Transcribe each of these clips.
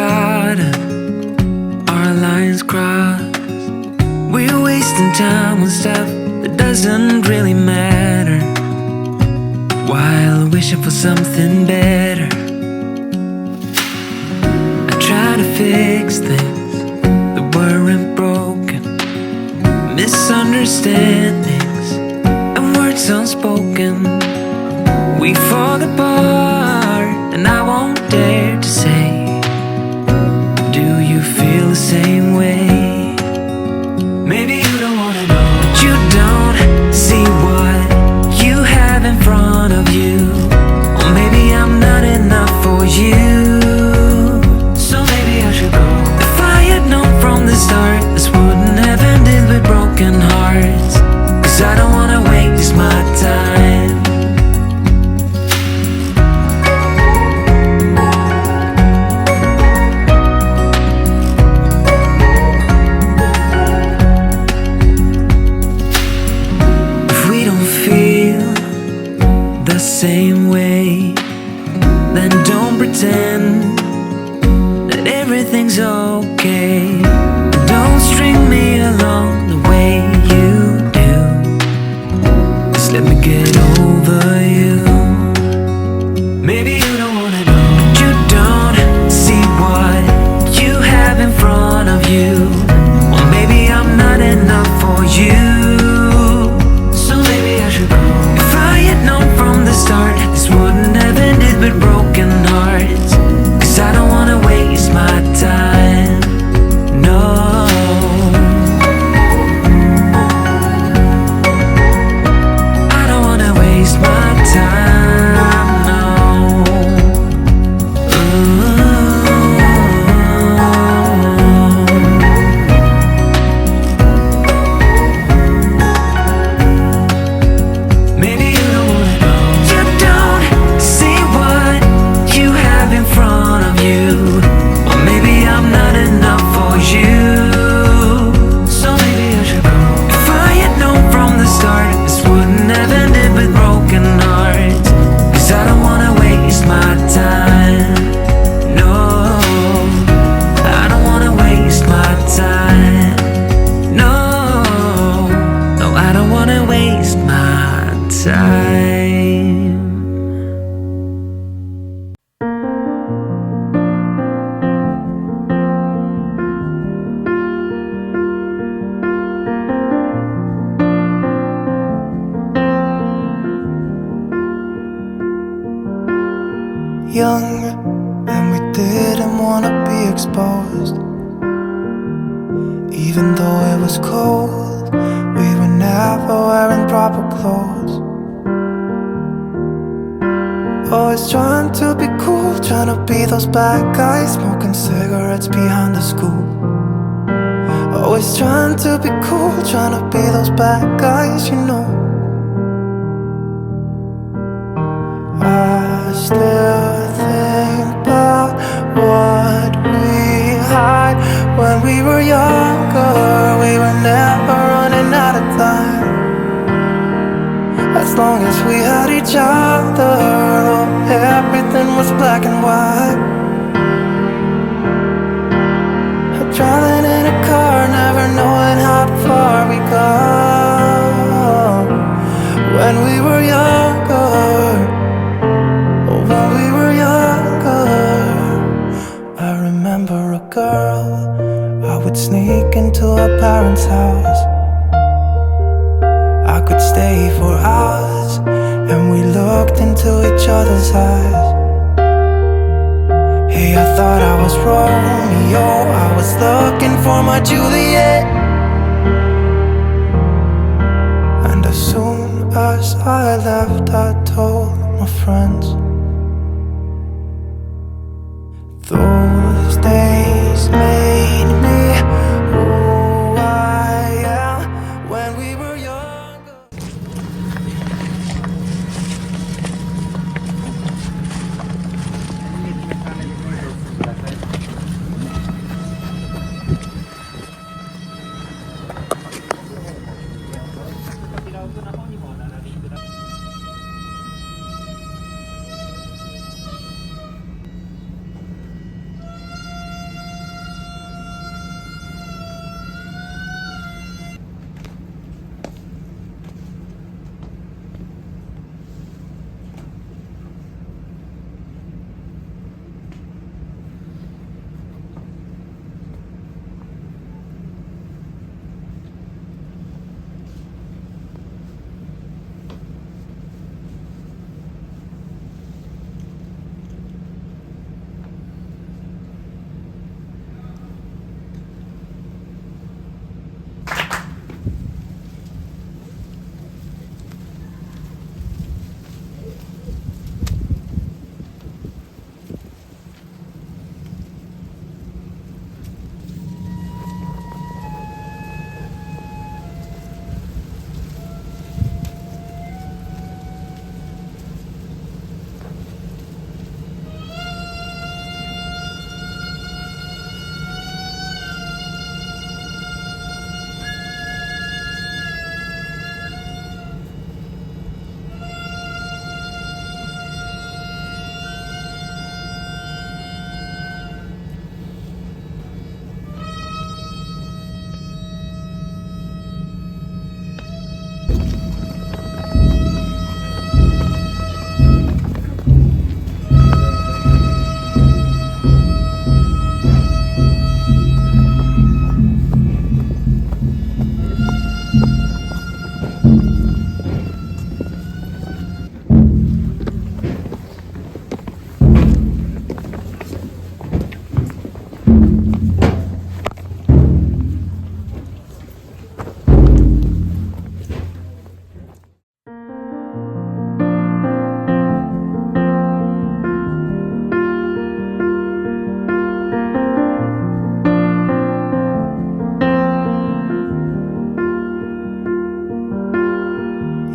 got us, our lines crossed. We're wasting time on stuff that doesn't really matter, while wishing for something better. I try to fix things that weren't broken, misunderstandings and words unspoken. We fall apart and I won't dare to say, do you feel the same way? Maybe you don't wanna know, but you don't see what you have in front of you. Or maybe I'm not enough for you, so maybe I should go. If I had known from the start, this wouldn't have ended with broken hearts. Cause I don't wanna waste my time. Same way, then don't pretend that everything's okay. Don't string me along the way you do. Just let me get over you. Maybe you don't wanna know, but you don't see what you have in front of you. Or maybe I'm not enough for you, so maybe I should go. If I had known from the start, this wouldn't have ended with broken hearts. Cause I don't wanna waste my time, no. I don't wanna waste my time, no. Maybe you don't wanna know, you don't see what you have in front of you. Or maybe I'm not enough for you, so maybe I should go. If I had known from the start, this wouldn't have ended with broken hearts. Cause I don't wanna waste my time, no. I don't wanna waste my time, no. No, I don't wanna waste my time. Young, and we didn't wanna be exposed. Even though it was cold, we were never wearing proper clothes. Always trying to be cool, trying to be those bad guys, smoking cigarettes behind the school. Always trying to be cool, trying to be those bad guys, you know. I still think about what we had when we were younger. We were never running out of time, as long as we had each other. Oh, everything was black and white. Driving in a car, never knowing how far we go. When we were younger, when we were younger, I remember a girl. I would sneak into her parents' house. I could stay for hours, and we looked into each other's eyes. Hey, I thought I was Romeo, I was looking for my Juliet. And as soon as I left, I told my friends. Those days made me who I am when we were younger.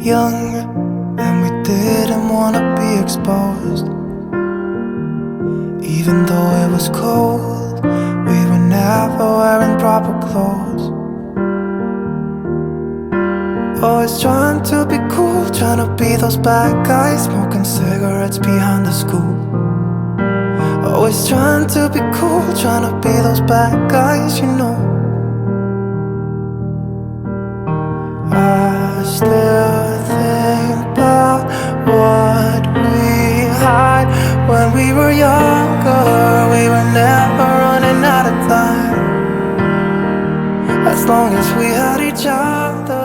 young, and we didn't wanna be exposed. Even though it was cold, we were never wearing proper clothes. Always trying to be cool, trying to be those bad guys, smoking cigarettes behind the school. Always trying to be cool, trying to be those bad guys, you know. I still think about what we had when we were younger. We were never running out of time, as long as we had each other.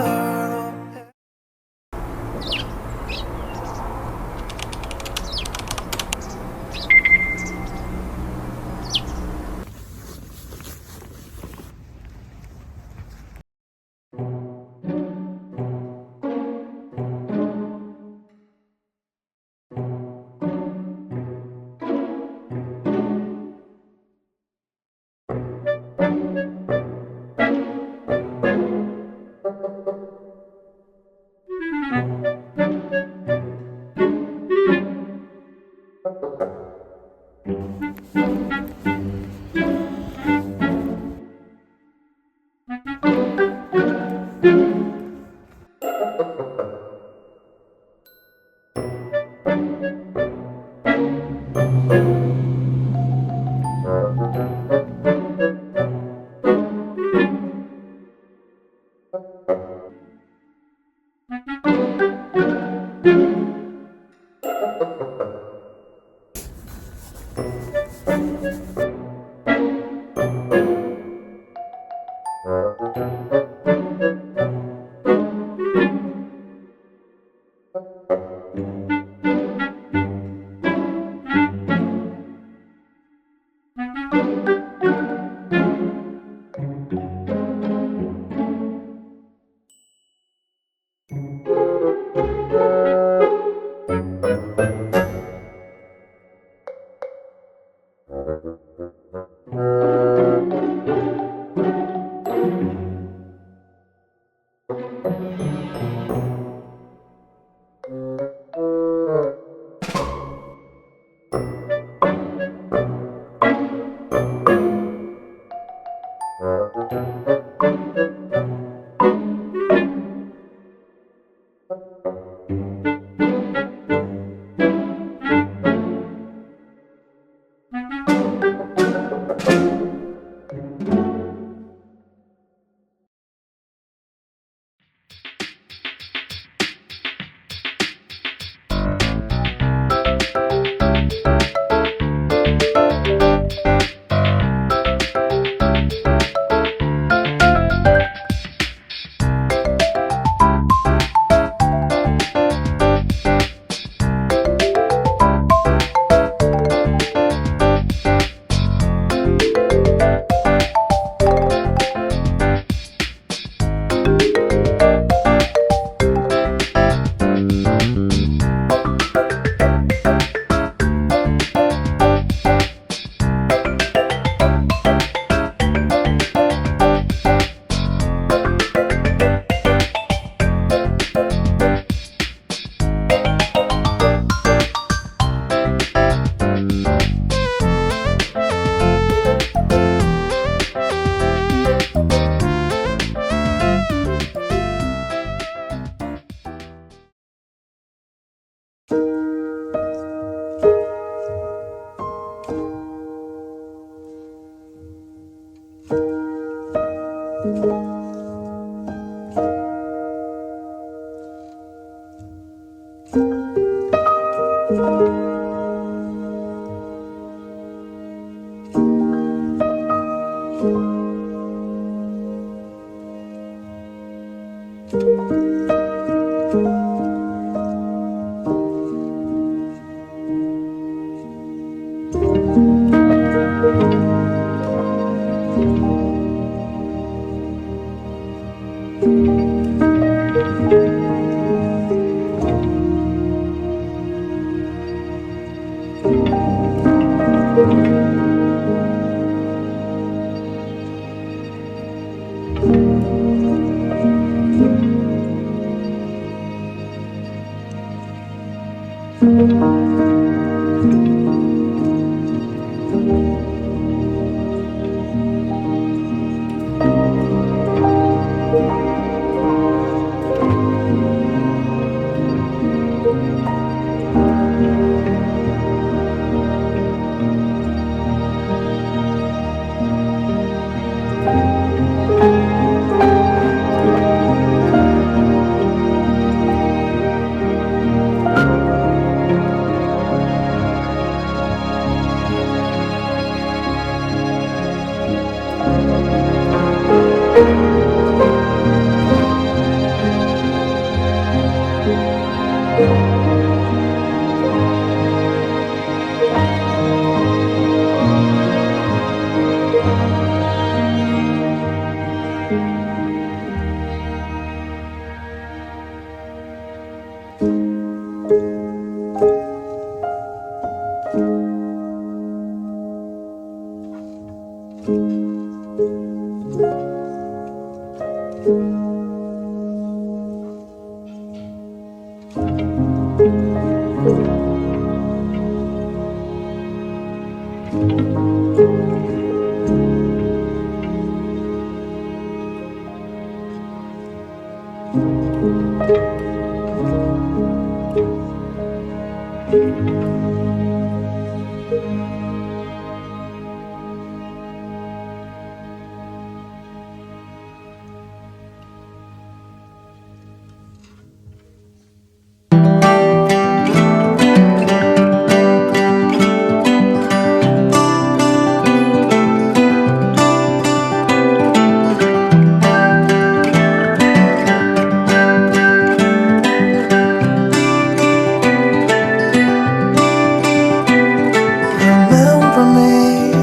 Remember me,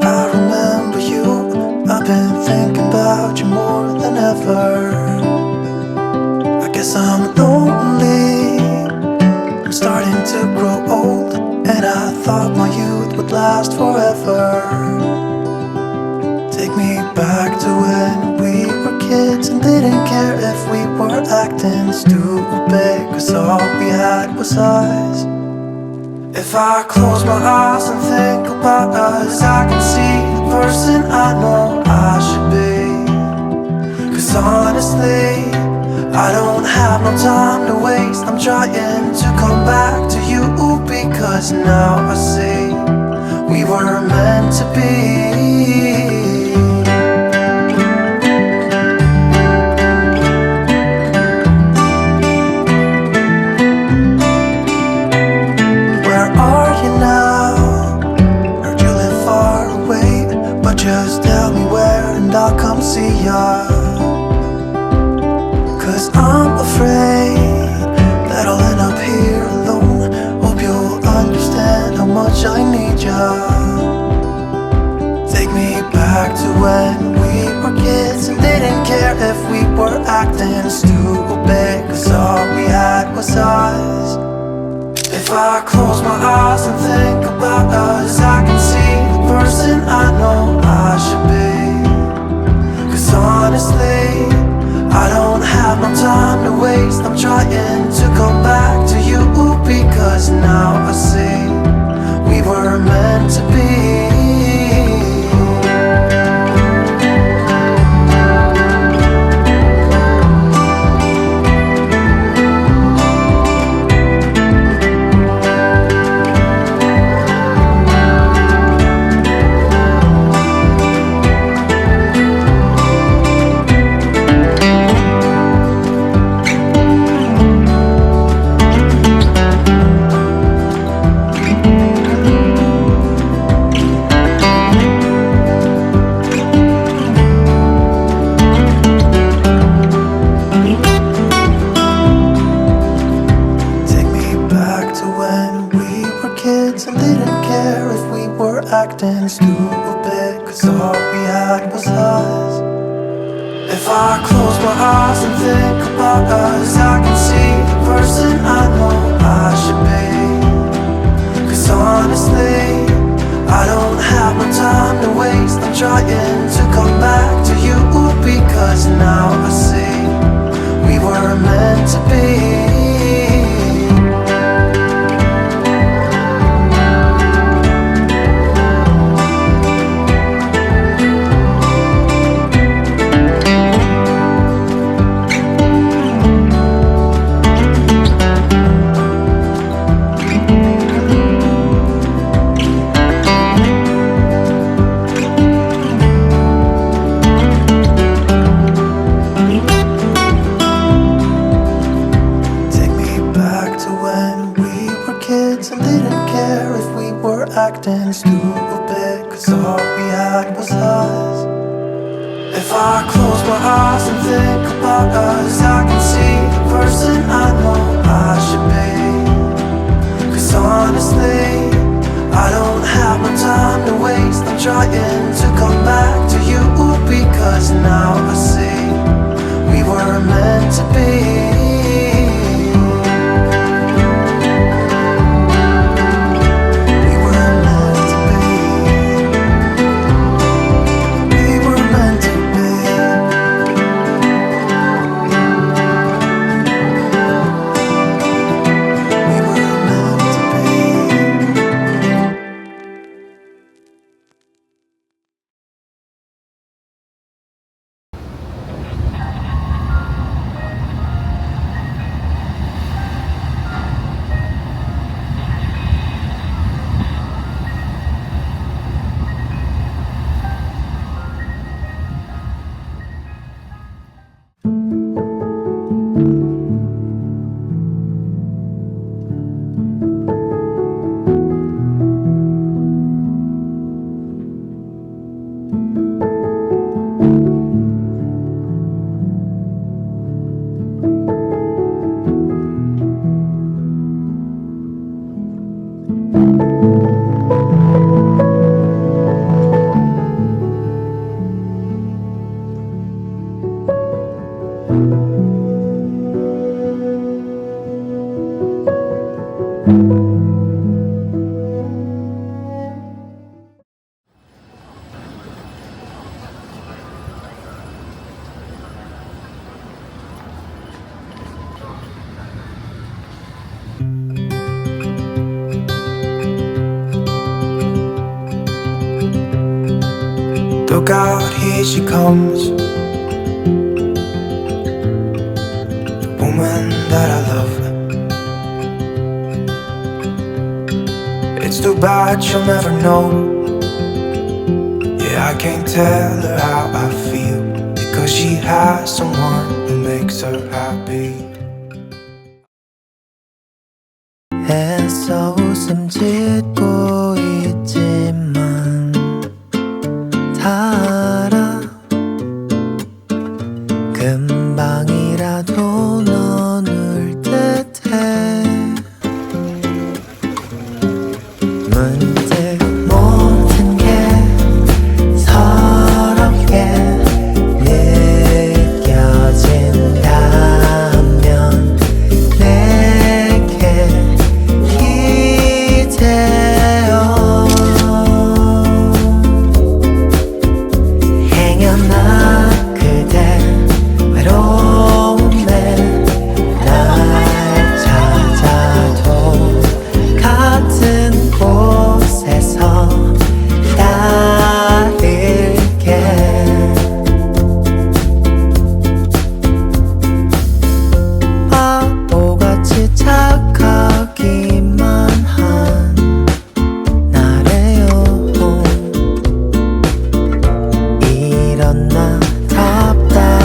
I remember you. I've been thinking about you more than ever. I guess I'm lonely, I'm starting to grow old, and I thought my youth would last forever. Take me back to when we were kids and didn't care if we were acting stupid, 'cause all we had was us. If I close my eyes and think about us, I can see the person I know I should be. 'Cause honestly, I don't have no time to waste. I'm trying to come back to you, because now I see we were meant to be. Just tell me where and I'll come see ya. 'Cause I'm afraid that I'll end up here alone. Hope you'll understand how much I need ya. Take me back to when we were kids and didn't care if we were acting stupid, 'cause all we had was us. If I close my eyes and think about us, I can see the person I know I should be. 'Cause honestly, I don't have no time to waste. I'm trying to come back to you, because now I see we were meant to be. Acting stupid, 'cause all we had was us. If I close my eyes and think about us, I can see the person I know I should be. 'Cause honestly, I don't have no time to waste. I'm trying to come back to you, because now I see we were meant to be. Acting stupid, 'cause all we had was us. If I close my eyes and think about us, I can see the person I know I should be. 'Cause honestly, I don't have no time to waste. I'm trying to come back to you, because now I see we were meant to be. Look out, here she comes, the woman that I love. It's too bad she'll never know. Yeah, I can't tell her how I feel, because she has someone who makes her happy. 애써 웃음 짓고 있지만 다 알아. 금방이라도 넌 울 듯해. 문득 모든 게 서럽게 느껴진다면 내게 기대어. 행여나 그대 외로움에 날 찾아도 같은 곳에서 기다릴게. 바보같이 착하기만 한 나래요. 이런 나 답답한가요?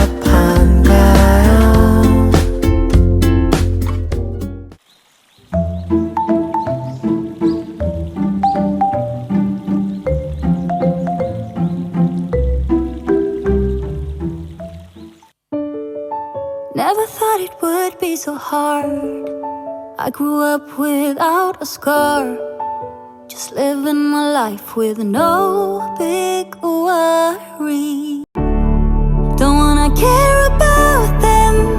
Never thought it would be so hard. I grew up without a scar, just living my life with no big worry. Don't wanna care about them,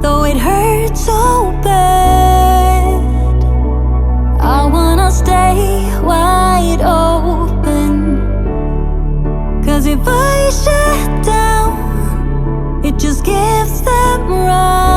though it hurts so bad. I wanna stay wide open, 'cause if I shut down, it just gives them right.